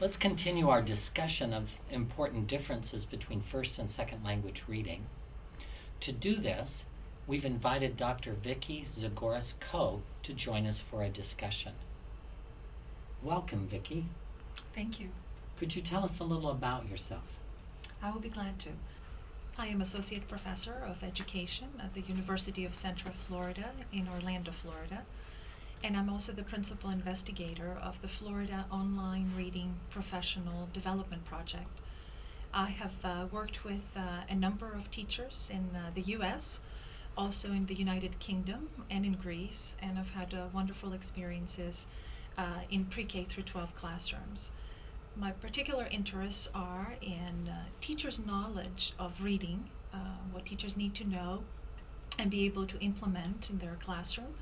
Let's continue our discussion of important differences between first and second language reading. To do this, we've invited Dr. Vicky Zygouris-Coe to join us for a discussion. Welcome, Vicky. Thank you. Could you tell us a little about yourself? I will be glad to. I am Associate Professor of Education at the University of Central Florida in Orlando, Florida, and I'm also the Principal Investigator of the Florida Online Reading Professional Development Project. I have worked with a number of teachers in the US, also in the United Kingdom and in Greece, and I've had wonderful experiences in pre-K through 12 classrooms. My particular interests are in teachers' knowledge of reading, what teachers need to know and be able to implement in their classroom,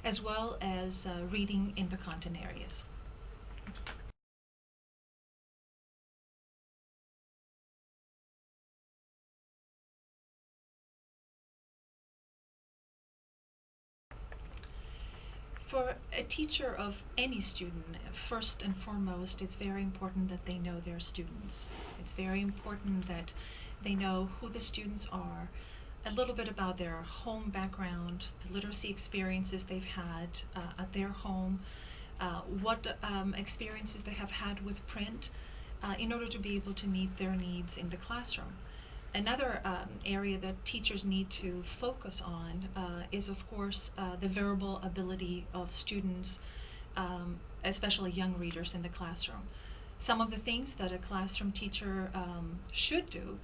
as well as reading in the content areas. For a teacher of any student, first and foremost, it's very important that they know their students. It's very important that they know who the students are, a little bit about their home background, the literacy experiences they've had at their home, what experiences they have had with print, in order to be able to meet their needs in the classroom. Another area that teachers need to focus on is, of course, the verbal ability of students, especially young readers in the classroom. Some of the things that a classroom teacher should do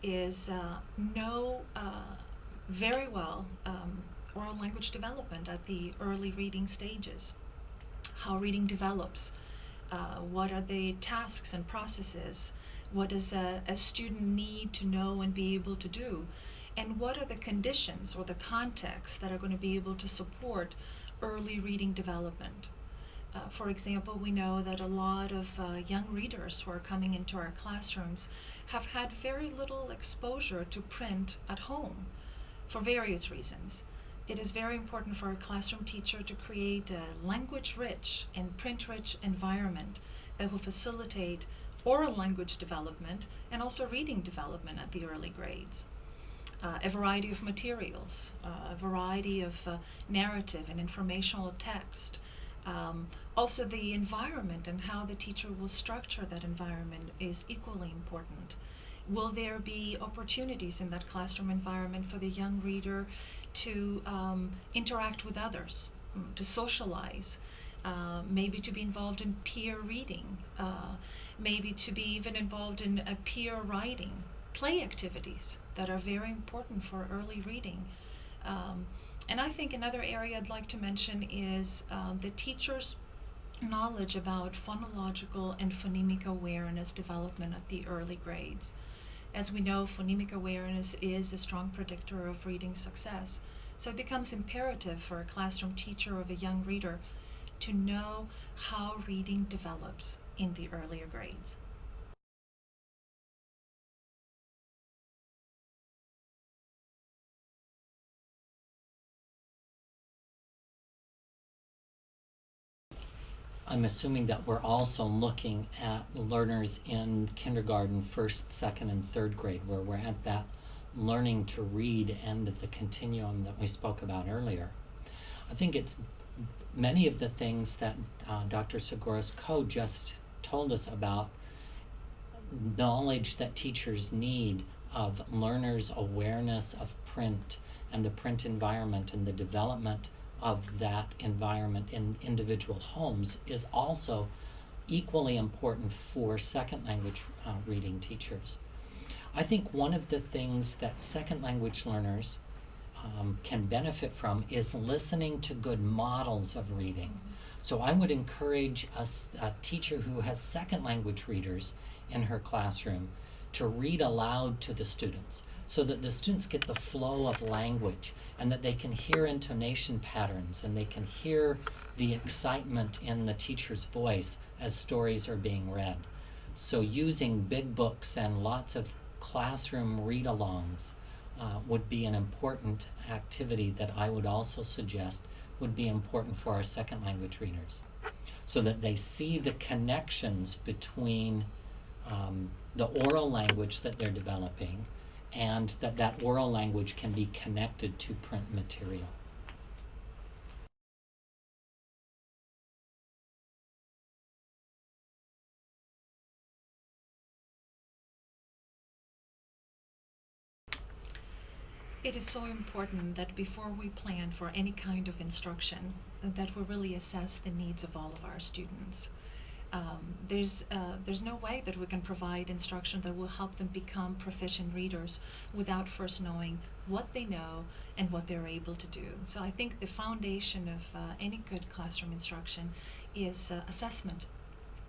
is know very well oral language development at the early reading stages, how reading develops, what are the tasks and processes, what does a student need to know and be able to do, and what are the conditions or the contexts that are going to be able to support early reading development. For example, we know that a lot of young readers who are coming into our classrooms have had very little exposure to print at home for various reasons. It is very important for a classroom teacher to create a language-rich and print-rich environment that will facilitate oral language development and also reading development at the early grades. A variety of materials, a variety of narrative and informational text. Also the environment and how the teacher will structure that environment is equally important. Will there be opportunities in that classroom environment for the young reader to interact with others, to socialize, maybe to be involved in peer reading, maybe to be even involved in a peer writing, play activities that are very important for early reading. And I think another area I'd like to mention is the teacher's knowledge about phonological and phonemic awareness development at the early grades. As we know, phonemic awareness is a strong predictor of reading success. So it becomes imperative for a classroom teacher of a young reader to know how reading develops in the earlier grades. I'm assuming that we're also looking at learners in kindergarten, first, second, and third grade, where we're at that learning to read end of the continuum that we spoke about earlier. I think it's many of the things that Dr. Zygouris-Coe just told us about, knowledge that teachers need of learners' awareness of print and the print environment and the development of that environment in individual homes is also equally important for second language reading teachers. I think one of the things that second language learners can benefit from is listening to good models of reading. So I would encourage a teacher who has second language readers in her classroom to read aloud to the students, so that the students get the flow of language and that they can hear intonation patterns and they can hear the excitement in the teacher's voice as stories are being read. So using big books and lots of classroom read-alongs would be an important activity that I would also suggest would be important for our second language readers. so that they see the connections between the oral language that they're developing, and that oral language can be connected to print material. It is so important that before we plan for any kind of instruction, that we really assess the needs of all of our students. There's no way that we can provide instruction that will help them become proficient readers without first knowing what they know and what they're able to do. So I think the foundation of any good classroom instruction is assessment,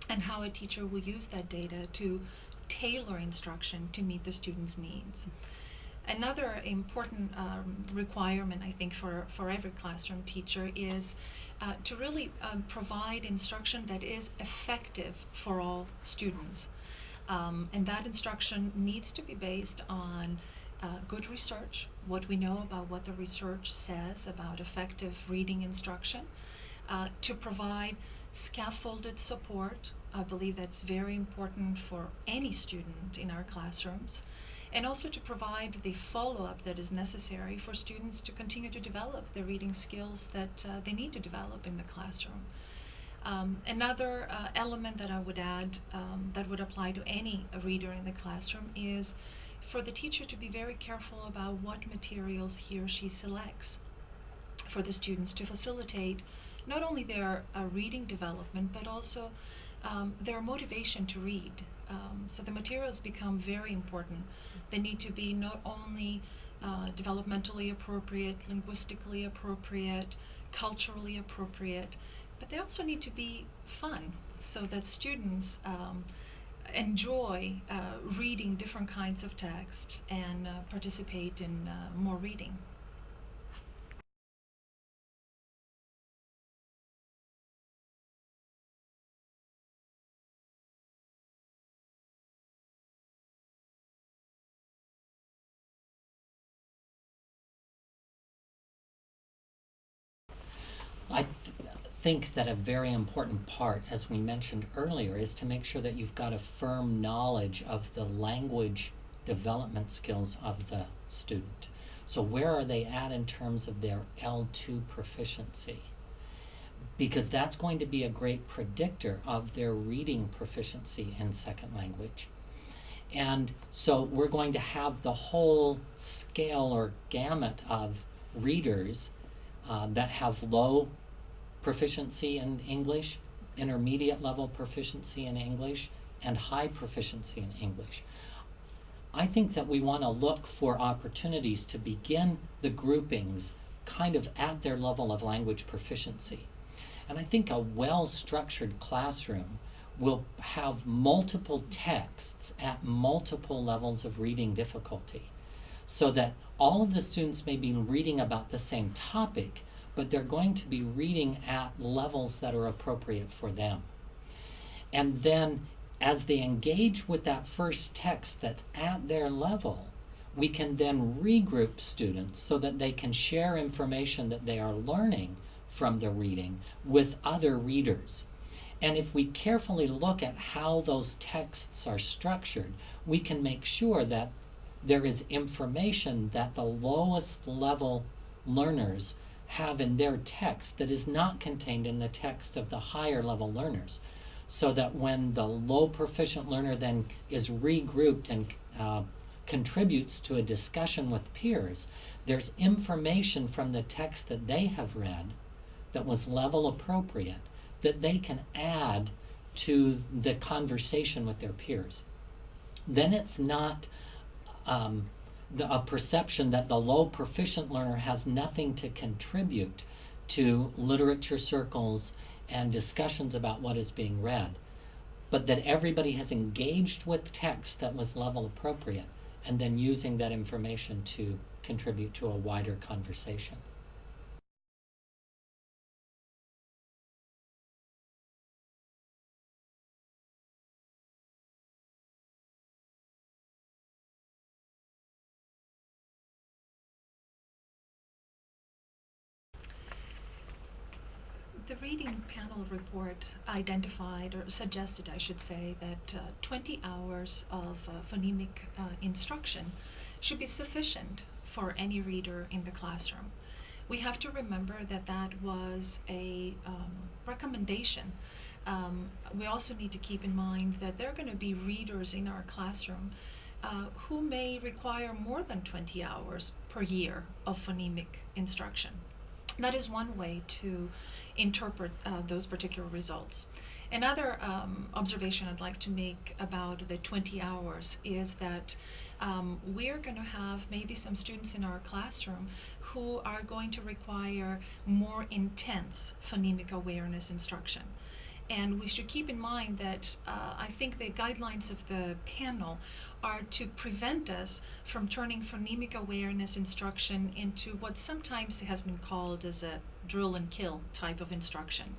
and how a teacher will use that data to tailor instruction to meet the student's needs. Another important requirement, I think, for every classroom teacher is to really provide instruction that is effective for all students. And that instruction needs to be based on good research, what we know about what the research says about effective reading instruction, to provide scaffolded support. I believe that's very important for any student in our classrooms, and also to provide the follow-up that is necessary for students to continue to develop the reading skills that they need to develop in the classroom. Another element that I would add that would apply to any reader in the classroom is for the teacher to be very careful about what materials he or she selects for the students to facilitate not only their reading development, but also their motivation to read. So the materials become very important. They need to be not only developmentally appropriate, linguistically appropriate, culturally appropriate, but they also need to be fun, so that students enjoy reading different kinds of texts and participate in more reading. I think that a very important part, as we mentioned earlier, is to make sure that you've got a firm knowledge of the language development skills of the student. So where are they at in terms of their L2 proficiency? Because that's going to be a great predictor of their reading proficiency in second language. And so we're going to have the whole scale or gamut of readers that have low proficiency in English, intermediate level proficiency in English, and high proficiency in English. I think that we want to look for opportunities to begin the groupings kind of at their level of language proficiency. And I think a well-structured classroom will have multiple texts at multiple levels of reading difficulty, so that all of the students may be reading about the same topic, but they're going to be reading at levels that are appropriate for them. And then as they engage with that first text that's at their level, we can then regroup students so that they can share information that they are learning from the reading with other readers. And if we carefully look at how those texts are structured, we can make sure that there is information that the lowest level learners have in their text that is not contained in the text of the higher level learners, so that when the low proficient learner then is regrouped and contributes to a discussion with peers, there's information from the text that they have read that was level appropriate that they can add to the conversation with their peers. Then it's not a perception that the low proficient learner has nothing to contribute to literature circles and discussions about what is being read, but that everybody has engaged with text that was level appropriate, and then using that information to contribute to a wider conversation. The reading panel report identified, or suggested, I should say, that 20 hours of phonemic instruction should be sufficient for any reader in the classroom. We have to remember that that was a recommendation. We also need to keep in mind that there are going to be readers in our classroom who may require more than 20 hours per year of phonemic instruction. That is one way to interpret those particular results. Another observation I'd like to make about the 20 hours is that we're going to have maybe some students in our classroom who are going to require more intense phonemic awareness instruction. And we should keep in mind that I think the guidelines of the panel are to prevent us from turning phonemic awareness instruction into what sometimes has been called as a drill and kill type of instruction.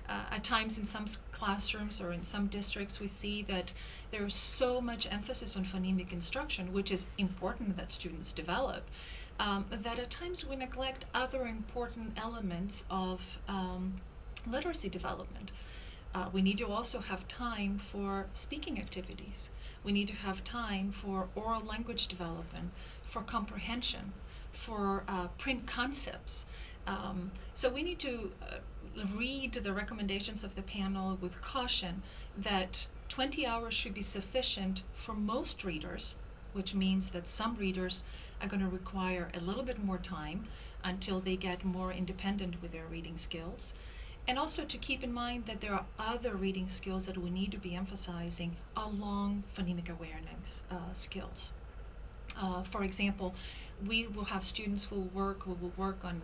At times in some classrooms or in some districts we see that there's so much emphasis on phonemic instruction, which is important that students develop, that at times we neglect other important elements of literacy development. We need to also have time for speaking activities. We need to have time for oral language development, for comprehension, for print concepts. So we need to read the recommendations of the panel with caution that 20 hours should be sufficient for most readers, which means that some readers are going to require a little bit more time until they get more independent with their reading skills. And also to keep in mind that there are other reading skills that we need to be emphasizing along phonemic awareness skills. For example, we will have students who will work on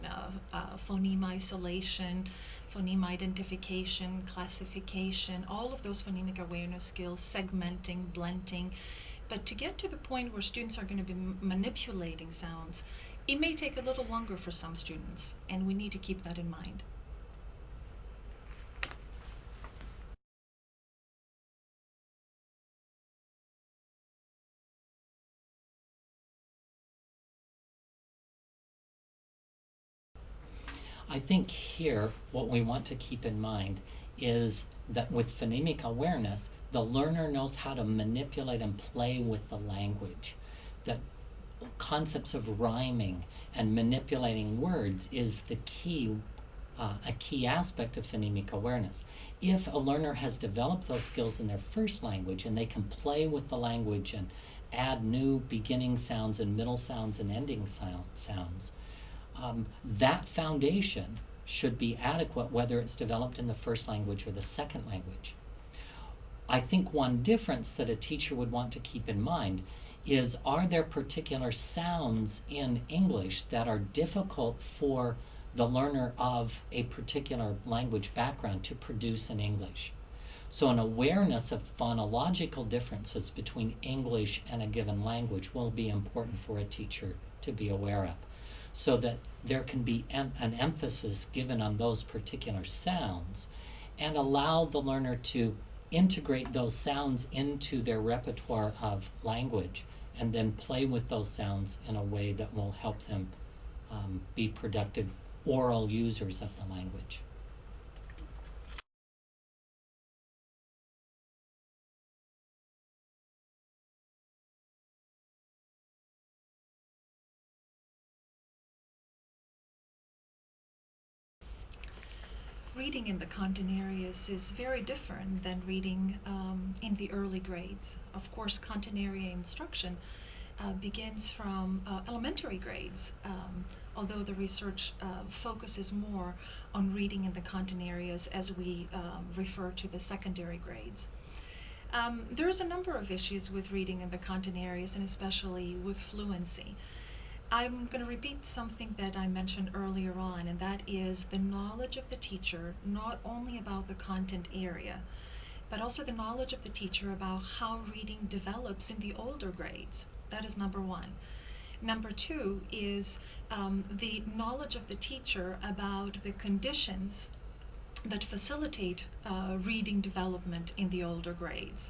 phoneme isolation, phoneme identification, classification, all of those phonemic awareness skills, segmenting, blending. But to get to the point where students are going to be manipulating sounds, it may take a little longer for some students, and we need to keep that in mind. I think here what we want to keep in mind is that with phonemic awareness, the learner knows how to manipulate and play with the language. That concepts of rhyming and manipulating words is the key, a key aspect of phonemic awareness. If a learner has developed those skills in their first language and they can play with the language and add new beginning sounds and middle sounds and ending sounds, that foundation should be adequate whether it's developed in the first language or the second language. I think one difference that a teacher would want to keep in mind is, are there particular sounds in English that are difficult for the learner of a particular language background to produce in English? So an awareness of phonological differences between English and a given language will be important for a teacher to be aware of, so that there can be an emphasis given on those particular sounds and allow the learner to integrate those sounds into their repertoire of language and then play with those sounds in a way that will help them be productive oral users of the language. Reading in the content areas is very different than reading in the early grades. Of course, content area instruction begins from elementary grades, although the research focuses more on reading in the content areas as we refer to the secondary grades. There's a number of issues with reading in the content areas, and especially with fluency. I'm going to repeat something that I mentioned earlier on, and that is the knowledge of the teacher, not only about the content area, but also the knowledge of the teacher about how reading develops in the older grades. That is number one. Number two is the knowledge of the teacher about the conditions that facilitate reading development in the older grades.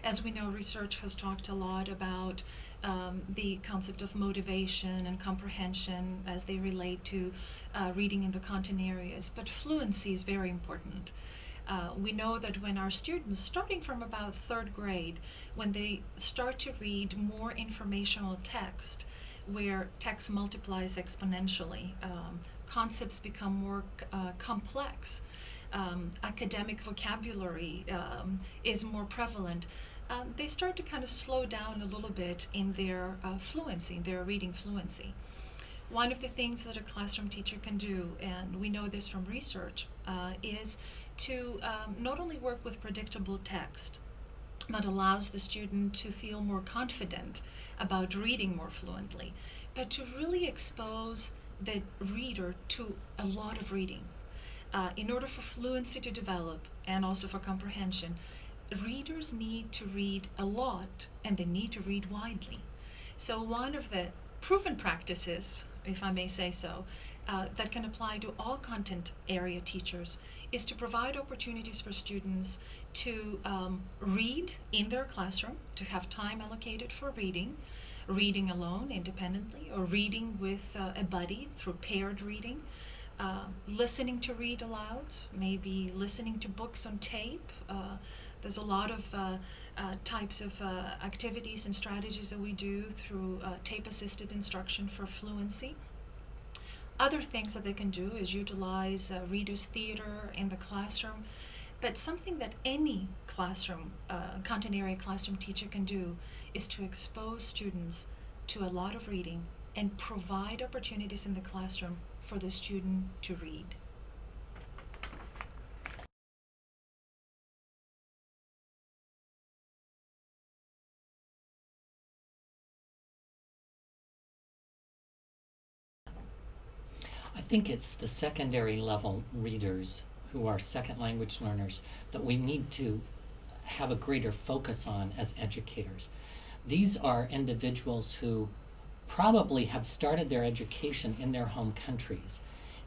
As we know, research has talked a lot about the concept of motivation and comprehension as they relate to reading in the content areas, but fluency is very important. We know that when our students, starting from about third grade, when they start to read more informational text, where text multiplies exponentially, concepts become more complex, academic vocabulary is more prevalent, they start to kind of slow down a little bit in their fluency, their reading fluency. One of the things that a classroom teacher can do, and we know this from research, is to not only work with predictable text, that allows the student to feel more confident about reading more fluently, but to really expose the reader to a lot of reading. In order for fluency to develop and also for comprehension, readers need to read a lot and they need to read widely. So one of the proven practices, if I may say so, that can apply to all content area teachers is to provide opportunities for students to read in their classroom, to have time allocated for reading, reading alone independently, or reading with a buddy through paired reading, listening to read alouds, maybe listening to books on tape. There's a lot of types of activities and strategies that we do through tape-assisted instruction for fluency. Other things that they can do is utilize readers' theater in the classroom. But something that any classroom, content area classroom teacher can do is to expose students to a lot of reading and provide opportunities in the classroom for the student to read. I think it's the secondary level readers who are second language learners that we need to have a greater focus on as educators. These are individuals who probably have started their education in their home countries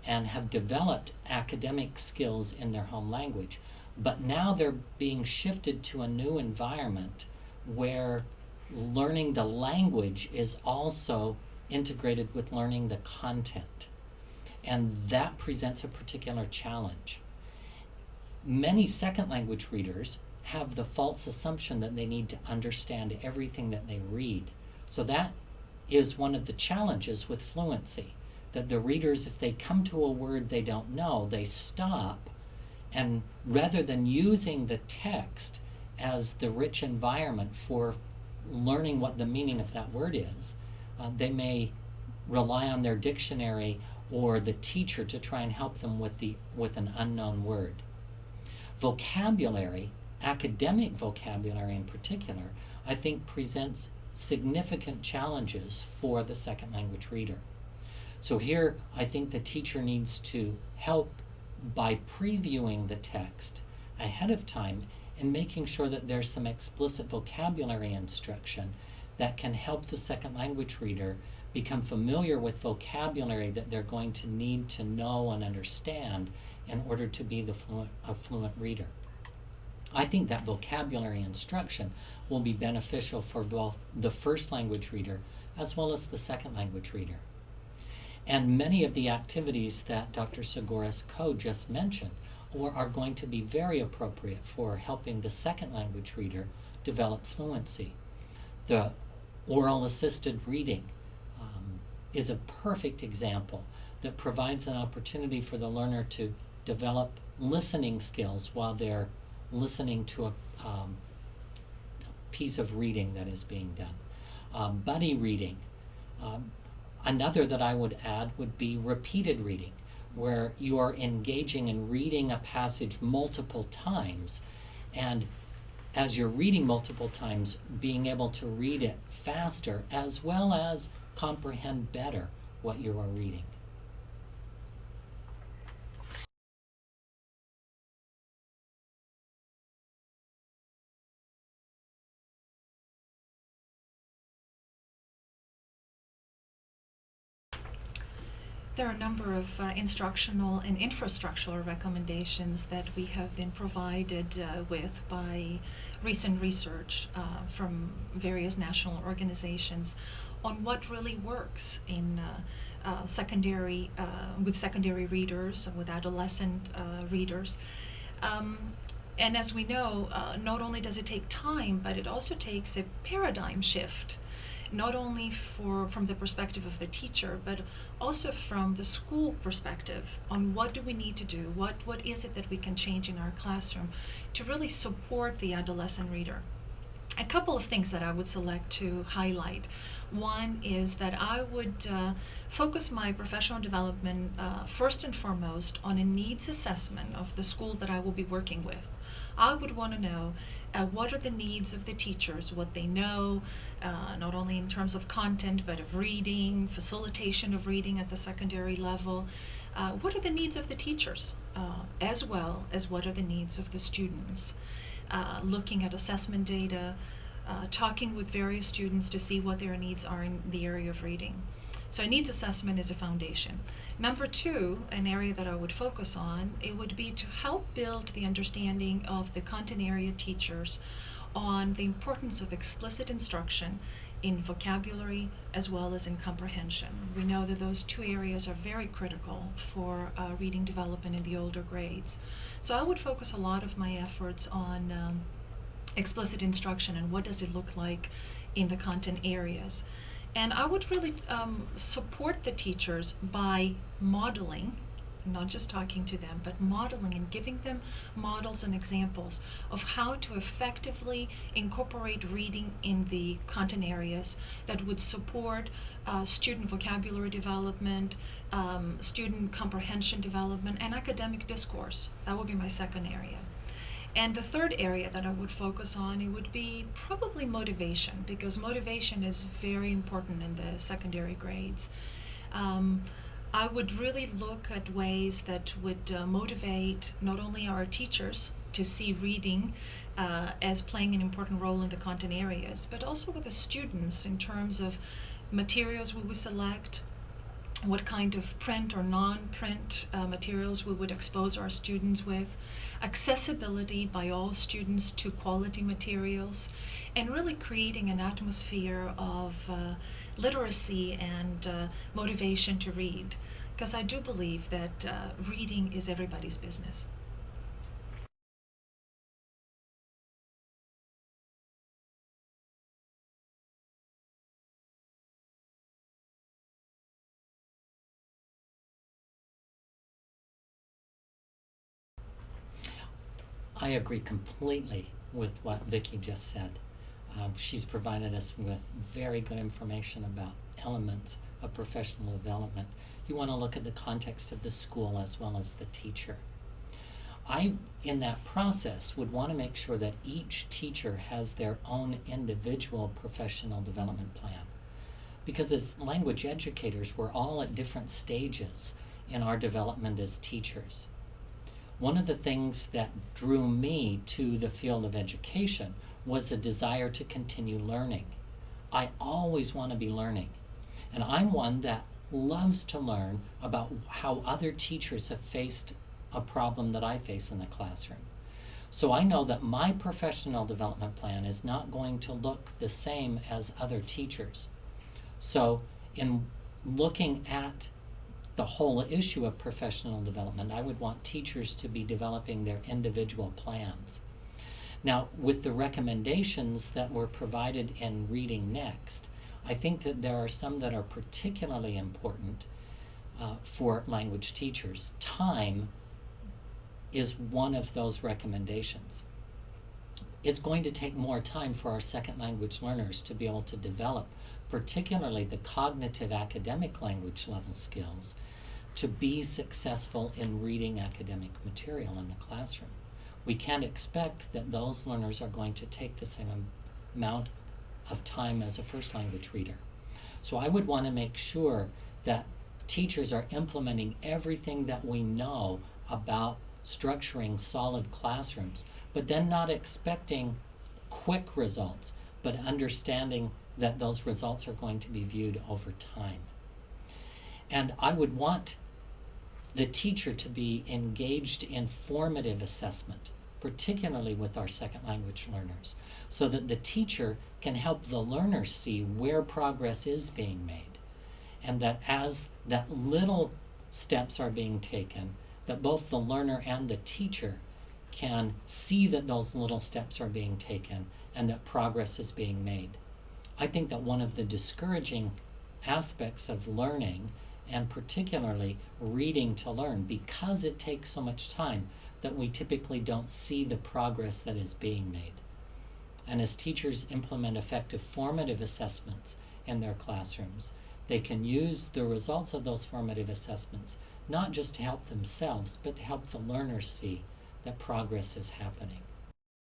and have developed academic skills in their home language, but now they're being shifted to a new environment where learning the language is also integrated with learning the content. And that presents a particular challenge. Many second language readers have the false assumption that they need to understand everything that they read. So that is one of the challenges with fluency, that the readers, if they come to a word they don't know, they stop, and rather than using the text as the rich environment for learning what the meaning of that word is, they may rely on their dictionary or the teacher to try and help them with an unknown word. Vocabulary, academic vocabulary in particular, I think presents significant challenges for the second language reader. So here I think the teacher needs to help by previewing the text ahead of time and making sure that there's some explicit vocabulary instruction that can help the second language reader become familiar with vocabulary that they're going to need to know and understand in order to be a fluent reader. I think that vocabulary instruction will be beneficial for both the first language reader as well as the second language reader. And many of the activities that Dr. Zygouris-Coe just mentioned are going to be very appropriate for helping the second language reader develop fluency. The oral assisted reading is a perfect example that provides an opportunity for the learner to develop listening skills while they're listening to a piece of reading that is being done. Buddy reading. Another that I would add would be repeated reading, where you are engaging in reading a passage multiple times, and as you're reading multiple times, being able to read it faster as well as comprehend better what you are reading. There are a number of instructional and infrastructural recommendations that we have been provided with by recent research from various national organizations on what really works in secondary, with secondary readers, with adolescent readers. Um, and as we know, not only does it take time, but it also takes a paradigm shift, not only from the perspective of the teacher, but also from the school perspective on what do we need to do, what is it that we can change in our classroom to really support the adolescent reader. A couple of things that I would select to highlight. One is that I would focus my professional development first and foremost on a needs assessment of the school that I will be working with. I would want to know what are the needs of the teachers, what they know, not only in terms of content, but of reading, facilitation of reading at the secondary level. What are the needs of the teachers, as well as what are the needs of the students? Looking at assessment data, talking with various students to see what their needs are in the area of reading. So a needs assessment is a foundation. Number two, an area that I would focus on, it would be to help build the understanding of the content area teachers on the importance of explicit instruction in vocabulary as well as in comprehension. We know that those two areas are very critical for reading development in the older grades. So I would focus a lot of my efforts on explicit instruction and what does it look like in the content areas. And I would really support the teachers by modeling, not just talking to them, but modeling and giving them models and examples of how to effectively incorporate reading in the content areas that would support student vocabulary development, student comprehension development, and academic discourse. That would be my second area. And the third area that I would focus on, it would be probably motivation, because motivation is very important in the secondary grades. I would really look at ways that would motivate not only our teachers to see reading as playing an important role in the content areas, but also with the students in terms of materials we would select, what kind of print or non-print materials we would expose our students with, accessibility by all students to quality materials, and really creating an atmosphere of literacy and motivation to read, because I do believe that reading is everybody's business. I agree completely with what Vicky just said. She's provided us with very good information about elements of professional development. You want to look at the context of the school as well as the teacher. I, in that process, would want to make sure that each teacher has their own individual professional development plan. Because as language educators, we're all at different stages in our development as teachers. One of the things that drew me to the field of education was a desire to continue learning. I always want to be learning. And I'm one that loves to learn about how other teachers have faced a problem that I face in the classroom. So I know that my professional development plan is not going to look the same as other teachers. So in looking at the whole issue of professional development, I would want teachers to be developing their individual plans. Now, with the recommendations that were provided in Reading Next, I think that there are some that are particularly important for language teachers. Time is one of those recommendations. It's going to take more time for our second language learners to be able to develop particularly the cognitive academic language level skills to be successful in reading academic material in the classroom. We can't expect that those learners are going to take the same amount of time as a first language reader. So I would want to make sure that teachers are implementing everything that we know about structuring solid classrooms, but then not expecting quick results, but understanding that those results are going to be viewed over time. And I would want the teacher to be engaged in formative assessment, particularly with our second language learners, so that the teacher can help the learners see where progress is being made. And that as that little steps are being taken, that both the learner and the teacher can see that those little steps are being taken and that progress is being made. I think that one of the discouraging aspects of learning, and particularly reading to learn, because it takes so much time, that we typically don't see the progress that is being made. And as teachers implement effective formative assessments in their classrooms, they can use the results of those formative assessments not just to help themselves, but to help the learners see that progress is happening.